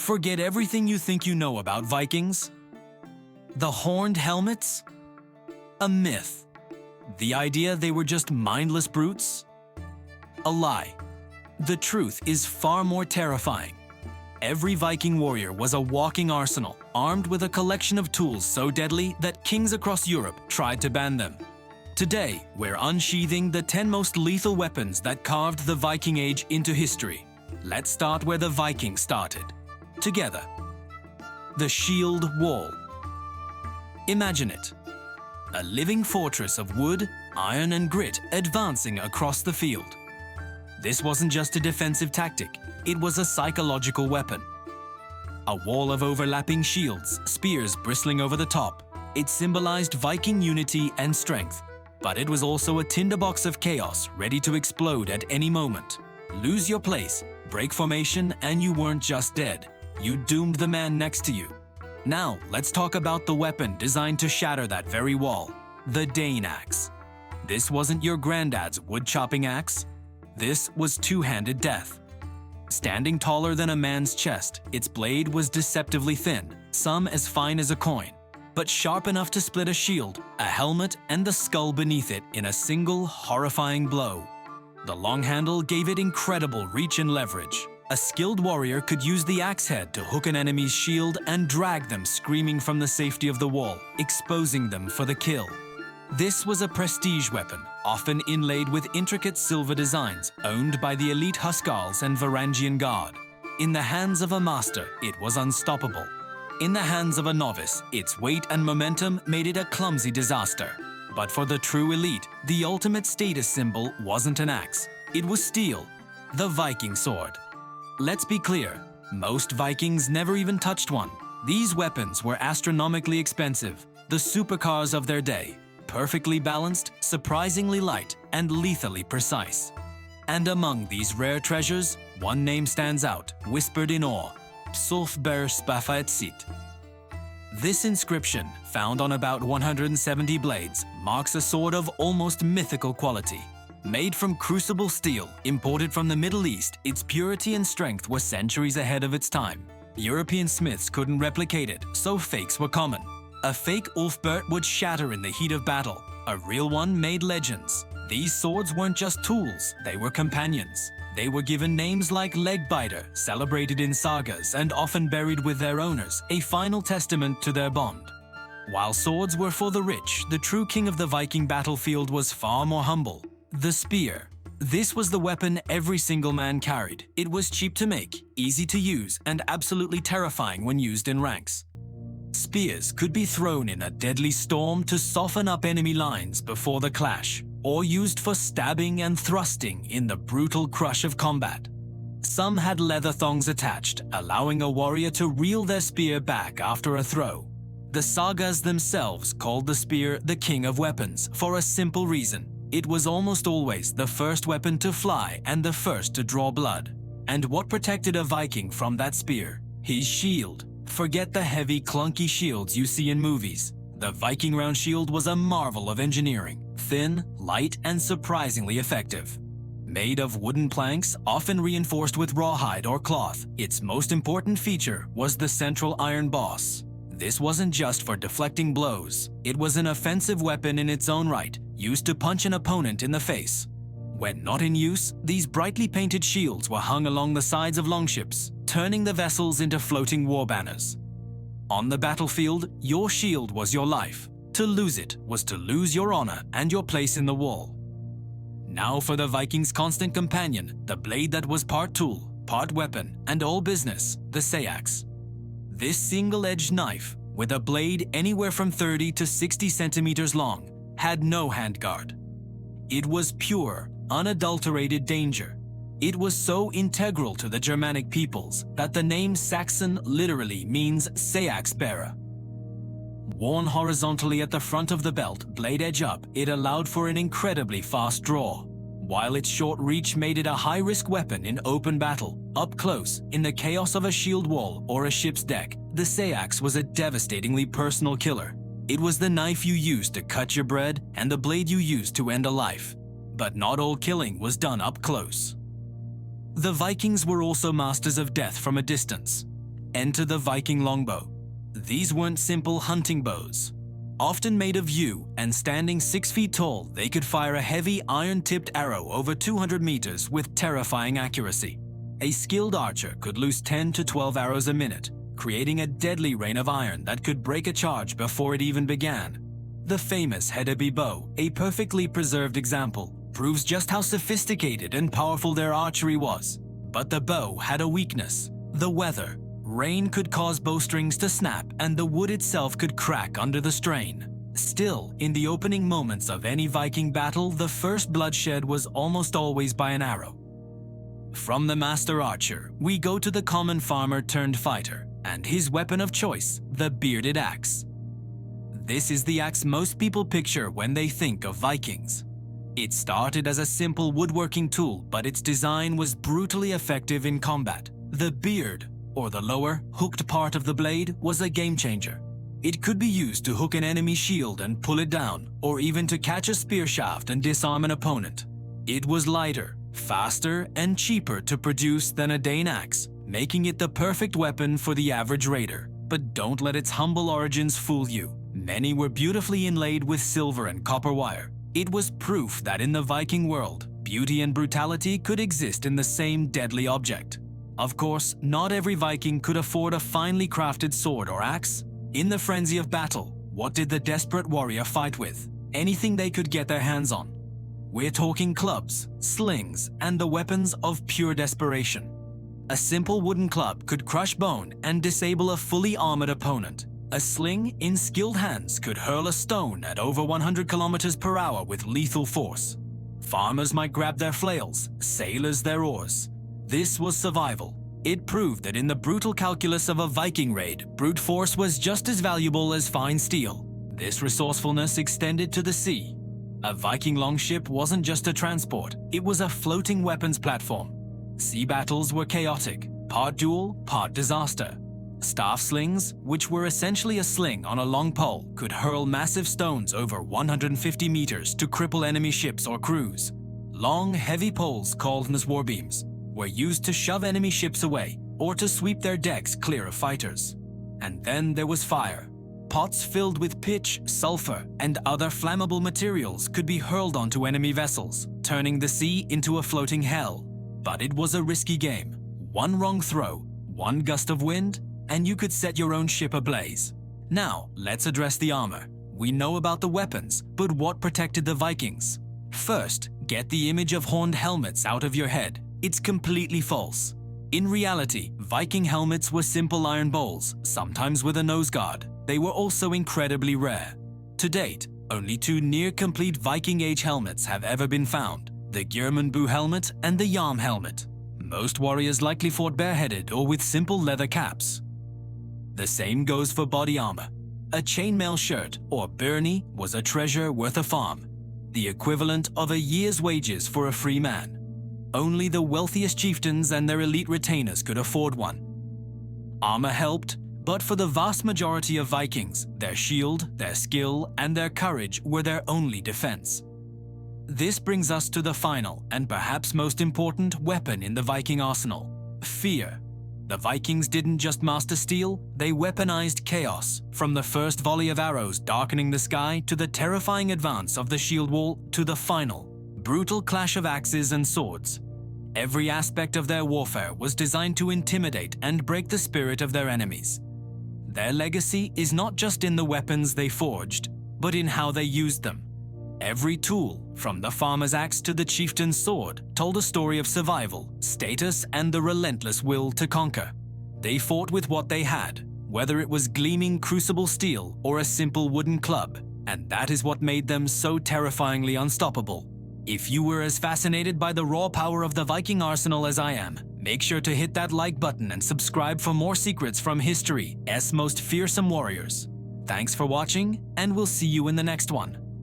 Forget everything you think you know about Vikings. The horned helmets? A myth. The idea they were just mindless brutes? A lie. The truth is far more terrifying. Every Viking warrior was a walking arsenal, armed with a collection of tools so deadly that kings across Europe tried to ban them. Today, we're unsheathing the 10 most lethal weapons that carved the Viking Age into history. Let's start where the Vikings started. Together. The shield wall. Imagine it. A living fortress of wood, iron and grit advancing across the field. This wasn't just a defensive tactic, it was a psychological weapon. A wall of overlapping shields, spears bristling over the top. It symbolized Viking unity and strength, but it was also a tinderbox of chaos ready to explode at any moment. Lose your place, break formation, and you weren't just dead. You doomed the man next to you. Now, let's talk about the weapon designed to shatter that very wall, the Dane Axe. This wasn't your granddad's wood-chopping axe. This was two-handed death. Standing taller than a man's chest, its blade was deceptively thin, some as fine as a coin, but sharp enough to split a shield, a helmet, and the skull beneath it in a single, horrifying blow. The long handle gave it incredible reach and leverage. A skilled warrior could use the axe head to hook an enemy's shield and drag them screaming from the safety of the wall, exposing them for the kill. This was a prestige weapon, often inlaid with intricate silver designs, owned by the elite Huskarls and Varangian Guard. In the hands of a master, it was unstoppable. In the hands of a novice, its weight and momentum made it a clumsy disaster. But for the true elite, the ultimate status symbol wasn't an axe. It was steel, the Viking sword. Let's be clear, most Vikings never even touched one. These weapons were astronomically expensive, the supercars of their day, perfectly balanced, surprisingly light, and lethally precise. And among these rare treasures, one name stands out, whispered in awe, Ulfberht Spafaetsit. This inscription, found on about 170 blades, marks a sword of almost mythical quality. Made from crucible steel, imported from the Middle East, its purity and strength were centuries ahead of its time. European smiths couldn't replicate it, so fakes were common. A fake Ulfberht would shatter in the heat of battle. A real one made legends. These swords weren't just tools, they were companions. They were given names like Legbiter, celebrated in sagas and often buried with their owners, a final testament to their bond. While swords were for the rich, the true king of the Viking battlefield was far more humble. The spear. This was the weapon every single man carried. It was cheap to make, easy to use, and absolutely terrifying when used in ranks. Spears could be thrown in a deadly storm to soften up enemy lines before the clash, or used for stabbing and thrusting in the brutal crush of combat. Some had leather thongs attached, allowing a warrior to reel their spear back after a throw. The sagas themselves called the spear the king of weapons for a simple reason. It was almost always the first weapon to fly and the first to draw blood. And what protected a Viking from that spear? His shield. Forget the heavy, clunky shields you see in movies. The Viking round shield was a marvel of engineering, thin, light, and surprisingly effective. Made of wooden planks, often reinforced with rawhide or cloth, its most important feature was the central iron boss. This wasn't just for deflecting blows. It was an offensive weapon in its own right, used to punch an opponent in the face. When not in use, these brightly painted shields were hung along the sides of longships, turning the vessels into floating war banners. On the battlefield, your shield was your life. To lose it was to lose your honor and your place in the wall. Now for the Vikings' constant companion, the blade that was part tool, part weapon, and all business, the seax. This single-edged knife, with a blade anywhere from 30 to 60 centimeters long, had no handguard. It was pure, unadulterated danger. It was so integral to the Germanic peoples that the name Saxon literally means seax bearer. Worn horizontally at the front of the belt, blade edge up, it allowed for an incredibly fast draw. While its short reach made it a high-risk weapon in open battle, up close, in the chaos of a shield wall or a ship's deck, the seax was a devastatingly personal killer. It was the knife you used to cut your bread and the blade you used to end a life. But not all killing was done up close. The Vikings were also masters of death from a distance. Enter the Viking longbow. These weren't simple hunting bows. Often made of yew and standing 6 feet tall, they could fire a heavy iron-tipped arrow over 200 meters with terrifying accuracy. A skilled archer could loose 10 to 12 arrows a minute, creating a deadly rain of iron that could break a charge before it even began. The famous Hedeby bow, a perfectly preserved example, proves just how sophisticated and powerful their archery was. But the bow had a weakness: the weather. Rain could cause bowstrings to snap, and the wood itself could crack under the strain. Still, in the opening moments of any Viking battle, the first bloodshed was almost always by an arrow. From the master archer, we go to the common farmer turned fighter, and his weapon of choice, the bearded axe. This is the axe most people picture when they think of Vikings. It started as a simple woodworking tool, but its design was brutally effective in combat. The beard, or the lower, hooked part of the blade, was a game changer. It could be used to hook an enemy shield and pull it down, or even to catch a spear shaft and disarm an opponent. It was lighter, faster, and cheaper to produce than a Dane axe, making it the perfect weapon for the average raider. But don't let its humble origins fool you. Many were beautifully inlaid with silver and copper wire. It was proof that in the Viking world, beauty and brutality could exist in the same deadly object. Of course, not every Viking could afford a finely crafted sword or axe. In the frenzy of battle, what did the desperate warrior fight with? Anything they could get their hands on. We're talking clubs, slings, and the weapons of pure desperation. A simple wooden club could crush bone and disable a fully armored opponent. A sling in skilled hands could hurl a stone at over 100 kilometers per hour with lethal force. Farmers might grab their flails, sailors their oars. This was survival. It proved that in the brutal calculus of a Viking raid, brute force was just as valuable as fine steel. This resourcefulness extended to the sea. A Viking longship wasn't just a transport, it was a floating weapons platform. Sea battles were chaotic, part duel, part disaster. Staff slings, which were essentially a sling on a long pole, could hurl massive stones over 150 meters to cripple enemy ships or crews. Long, heavy poles called warbeams were used to shove enemy ships away or to sweep their decks clear of fighters. And then there was fire. Pots filled with pitch, sulfur, and other flammable materials could be hurled onto enemy vessels, turning the sea into a floating hell. But it was a risky game. One wrong throw, one gust of wind, and you could set your own ship ablaze. Now, let's address the armor. We know about the weapons, but what protected the Vikings? First, get the image of horned helmets out of your head. It's completely false. In reality, Viking helmets were simple iron bowls, sometimes with a nose guard. They were also incredibly rare. To date, only 2 near-complete Viking-age helmets have ever been found: the Gjermundbu helmet and the Yarm helmet. Most warriors likely fought bareheaded or with simple leather caps. The same goes for body armor. A chainmail shirt, or byrnie, was a treasure worth a farm, the equivalent of a year's wages for a free man. Only the wealthiest chieftains and their elite retainers could afford one. Armor helped, but for the vast majority of Vikings, their shield, their skill, and their courage were their only defense. This brings us to the final, and perhaps most important, weapon in the Viking arsenal: fear. The Vikings didn't just master steel, they weaponized chaos, from the first volley of arrows darkening the sky to the terrifying advance of the shield wall to the final, brutal clash of axes and swords. Every aspect of their warfare was designed to intimidate and break the spirit of their enemies. Their legacy is not just in the weapons they forged, but in how they used them. Every tool, from the farmer's axe to the chieftain's sword, told a story of survival, status, and the relentless will to conquer. They fought with what they had, whether it was gleaming crucible steel or a simple wooden club, and that is what made them so terrifyingly unstoppable. If you were as fascinated by the raw power of the Viking arsenal as I am, make sure to hit that like button and subscribe for more secrets from history's most fearsome warriors. Thanks for watching, and we'll see you in the next one.